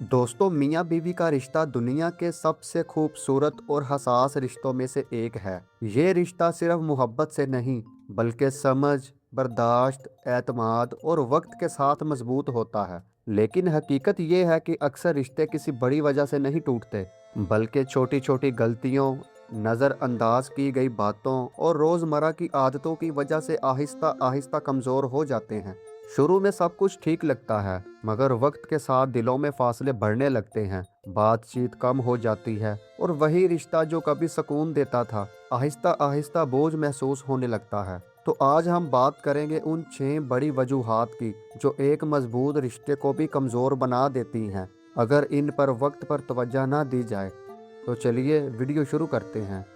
दोस्तों, मियाँ बीवी का रिश्ता दुनिया के सबसे खूबसूरत और हसास रिश्तों में से एक है। ये रिश्ता सिर्फ मोहब्बत से नहीं, बल्कि समझ, बर्दाश्त, एतमाद और वक्त के साथ मजबूत होता है। लेकिन हकीकत ये है कि अक्सर रिश्ते किसी बड़ी वजह से नहीं टूटते, बल्कि छोटी छोटी गलतियों, नज़रअंदाज की गई बातों और रोज़मर्रा की आदतों की वजह से आहिस्ता आहिस्ता कमज़ोर हो जाते हैं। शुरू में सब कुछ ठीक लगता है, मगर वक्त के साथ दिलों में फासले बढ़ने लगते हैं, बातचीत कम हो जाती है और वही रिश्ता जो कभी सुकून देता था, आहिस्ता आहिस्ता बोझ महसूस होने लगता है। तो आज हम बात करेंगे उन 6 बड़ी वजूहात की जो एक मजबूत रिश्ते को भी कमज़ोर बना देती हैं, अगर इन पर वक्त पर तवज्जो ना दी जाए। तो चलिए वीडियो शुरू करते हैं।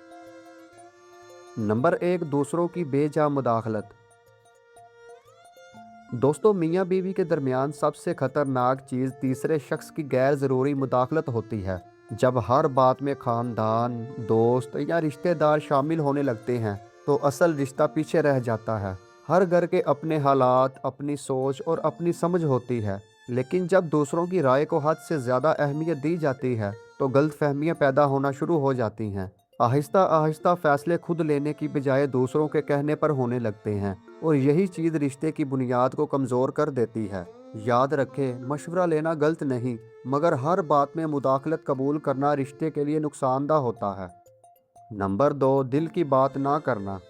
नंबर 1, दूसरों की बेजा मुदाखलत। दोस्तों, मियाँ बीवी के दरमियान सबसे खतरनाक चीज़ तीसरे शख्स की गैर ज़रूरी मुदाखलत होती है। जब हर बात में ख़ानदान, दोस्त या रिश्तेदार शामिल होने लगते हैं तो असल रिश्ता पीछे रह जाता है। हर घर के अपने हालात, अपनी सोच और अपनी समझ होती है, लेकिन जब दूसरों की राय को हद से ज़्यादा अहमियत दी जाती है तो गलतफहमियाँ पैदा होना शुरू हो जाती हैं। आहिस्ता आहिस्ता फैसले खुद लेने की बजाय दूसरों के कहने पर होने लगते हैं, और यही चीज़ रिश्ते की बुनियाद को कमज़ोर कर देती है। याद रखें, मशवरा लेना गलत नहीं, मगर हर बात में मुदाखलत कबूल करना रिश्ते के लिए नुकसानदा होता है। नंबर 2, दिल की बात ना करना।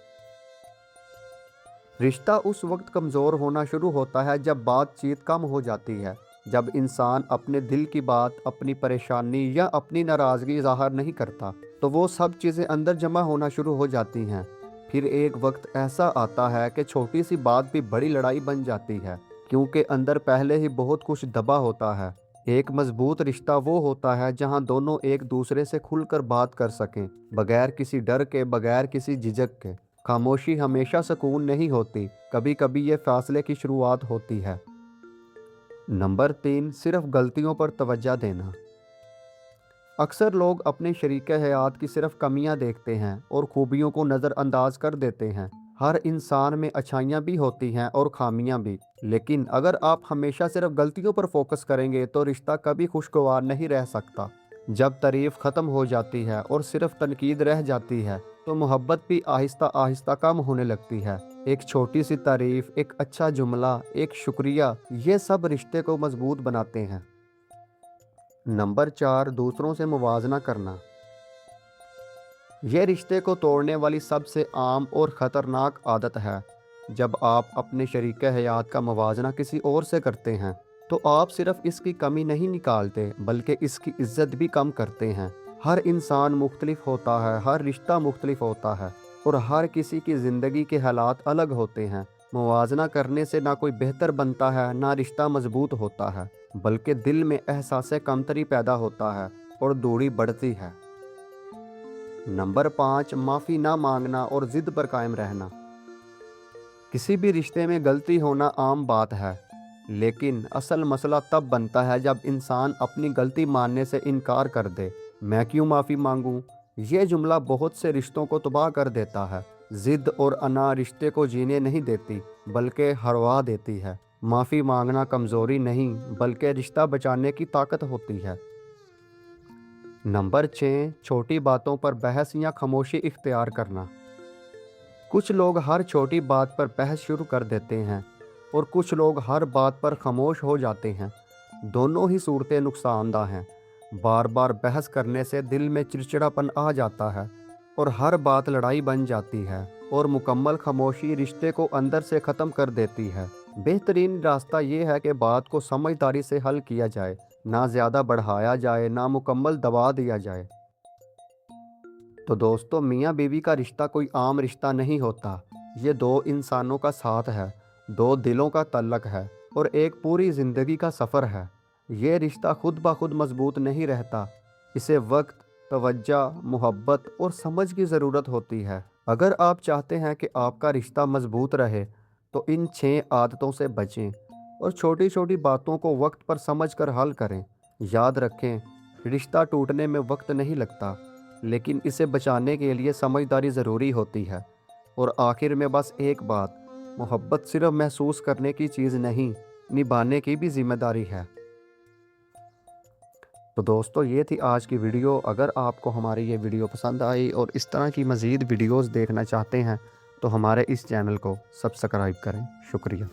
रिश्ता उस वक्त कमज़ोर होना शुरू होता है जब बातचीत कम हो जाती है। जब इंसान अपने दिल की बात, अपनी परेशानी या अपनी नाराज़गी ज़ाहिर नहीं करता तो वो सब चीज़ें अंदर जमा होना शुरू हो जाती हैं। फिर एक वक्त ऐसा आता है कि छोटी सी बात भी बड़ी लड़ाई बन जाती है, क्योंकि अंदर पहले ही बहुत कुछ दबा होता है। एक मजबूत रिश्ता वो होता है जहां दोनों एक दूसरे से खुलकर बात कर सकें, बगैर किसी डर के, बगैर किसी झिझक के। खामोशी हमेशा सुकून नहीं होती, कभी कभी ये फासले की शुरुआत होती है। नंबर 3, सिर्फ गलतियों पर तवज्जो देना। अक्सर लोग अपने शरीक हयात की सिर्फ कमियां देखते हैं और खूबियों को नज़रअंदाज कर देते हैं। हर इंसान में अच्छाइयाँ भी होती हैं और खामियां भी, लेकिन अगर आप हमेशा सिर्फ गलतियों पर फोकस करेंगे तो रिश्ता कभी खुशगवार नहीं रह सकता। जब तारीफ ख़त्म हो जाती है और सिर्फ तनकीद रह जाती है तो मोहब्बत भी आहिस्ता आहिस्ता कम होने लगती है। एक छोटी सी तारीफ, एक अच्छा जुमला, एक शुक्रिया, ये सब रिश्ते को मजबूत बनाते हैं। नंबर 4, दूसरों से मुवाजना करना। यह रिश्ते को तोड़ने वाली सबसे आम और ख़तरनाक आदत है। जब आप अपने शरीक हयात का मुवाजना किसी और से करते हैं तो आप सिर्फ इसकी कमी नहीं निकालते, बल्कि इसकी इज्जत भी कम करते हैं। हर इंसान मुख्तलिफ होता है, हर रिश्ता मुख्तलिफ होता है और हर किसी की ज़िंदगी के हालात अलग होते हैं। मुवाजना करने से ना कोई बेहतर बनता है, ना रिश्ता मजबूत होता है, बल्कि दिल में एहसास कमतरी पैदा होता है और दूरी बढ़ती है। नंबर 5, माफ़ी ना मांगना और ज़िद पर कायम रहना। किसी भी रिश्ते में गलती होना आम बात है, लेकिन असल मसला तब बनता है जब इंसान अपनी गलती मानने से इनकार कर दे। मैं क्यों माफ़ी मांगूं? ये जुमला बहुत से रिश्तों को तबाह कर देता है। ज़िद और अना रिश्ते को जीने नहीं देती, बल्कि हरवा देती है। माफ़ी मांगना कमज़ोरी नहीं, बल्कि रिश्ता बचाने की ताकत होती है। नंबर 6, छोटी बातों पर बहस या खामोशी इख्तियार करना। कुछ लोग हर छोटी बात पर बहस शुरू कर देते हैं और कुछ लोग हर बात पर खामोश हो जाते हैं। दोनों ही सूरतें नुकसानदा हैं। बार बार बहस करने से दिल में चिड़चिड़ापन आ जाता है और हर बात लड़ाई बन जाती है, और मुकम्मल खामोशी रिश्ते को अंदर से ख़त्म कर देती है। बेहतरीन रास्ता ये है कि बात को समझदारी से हल किया जाए, ना ज़्यादा बढ़ाया जाए, ना मुकम्मल दबा दिया जाए। तो दोस्तों, मियाँ बीवी का रिश्ता कोई आम रिश्ता नहीं होता। ये दो इंसानों का साथ है, दो दिलों का तल्लक है और एक पूरी ज़िंदगी का सफ़र है। ये रिश्ता खुद ब खुद मजबूत नहीं रहता, इसे वक्त, तवज्जो, मोहब्बत और समझ की ज़रूरत होती है। अगर आप चाहते हैं कि आपका रिश्ता मजबूत रहे तो इन 6 आदतों से बचें और छोटी छोटी बातों को वक्त पर समझ कर हल करें। याद रखें, रिश्ता टूटने में वक्त नहीं लगता, लेकिन इसे बचाने के लिए समझदारी ज़रूरी होती है। और आखिर में बस एक बात, मोहब्बत सिर्फ महसूस करने की चीज़ नहीं, निभाने की भी जिम्मेदारी है। تو دوستو یہ تھی آج کی ویڈیو. اگر آپ کو ہماری یہ ویڈیو پسند آئی اور اس طرح کی مزید ویڈیوز دیکھنا چاہتے ہیں تو ہمارے اس چینل کو سبسکرائب کریں. شکریہ.